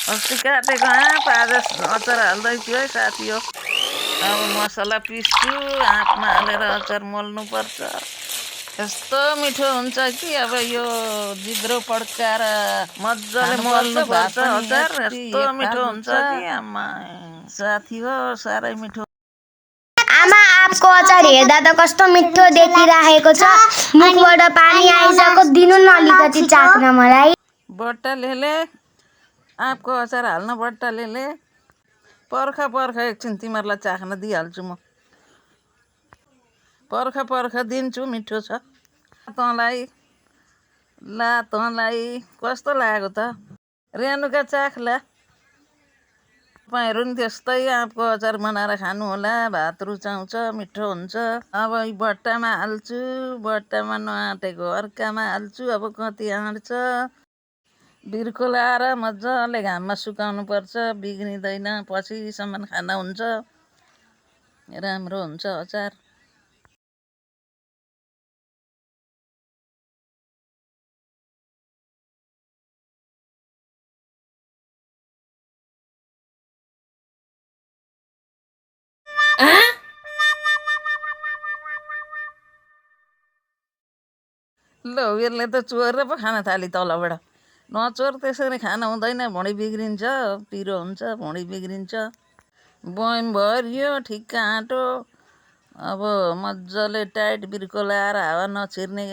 अस्ति काटेको आँप आज अचार हाल्दै थियो है साथी हो। अब मसला पिस्छु, आँपमा हालेर अचार मोल्नुपर्छ। यस्तो मिठो हुन्छ कि अब यो जिब्रो पड्काएर मजाले मोल्नुपर्छ अचार। यस्तो मिठो हुन्छ कि आमा साथी हो, साह्रै मिठो। आमा आपको अचार हेर्दा त कस्तो मिठो देखिरहेको छ। मुखबाट पानी आइसक्यो। दिनु न अलिकति चाख्न मलाई। बट्टा लेले आँपको अचार हाल्न बट्टा लेले। पर्ख एकछिन तिमीहरूलाई चाख्न दिइहाल्छु म। पर्ख दिन्छु, मिठो छ। तँलाई कस्तो लाग्यो त? रेणुका चाख्ला। तपाईँहरू नि त्यस्तै आँपको अचार बनाएर खानु होला। भात रुचाउँछ, मिठो हुन्छ। अब यी बट्टामा हाल्छु, बट्टामा नआँटेको अर्कामा हाल्छु। अब कति आँट्छ बिर्को लाएर मजाले घाममा सुकाउनु पर्छ, बिग्रिँदैन, पछिसम्म खाना हुन्छ, राम्रो हुन्छ अचार। ल यसले त चोरेर पो खान थाली तलबाट। नचोर, त्यसरी खान हुँदैन, भुँडी बिग्रिन्छ, पिरो हुन्छ, भुँडी बिग्रिन्छ। बयम भरियो, ठिक्क आँटो। अब मजाले टाइट बिर्को लाएर हावा नछिर्ने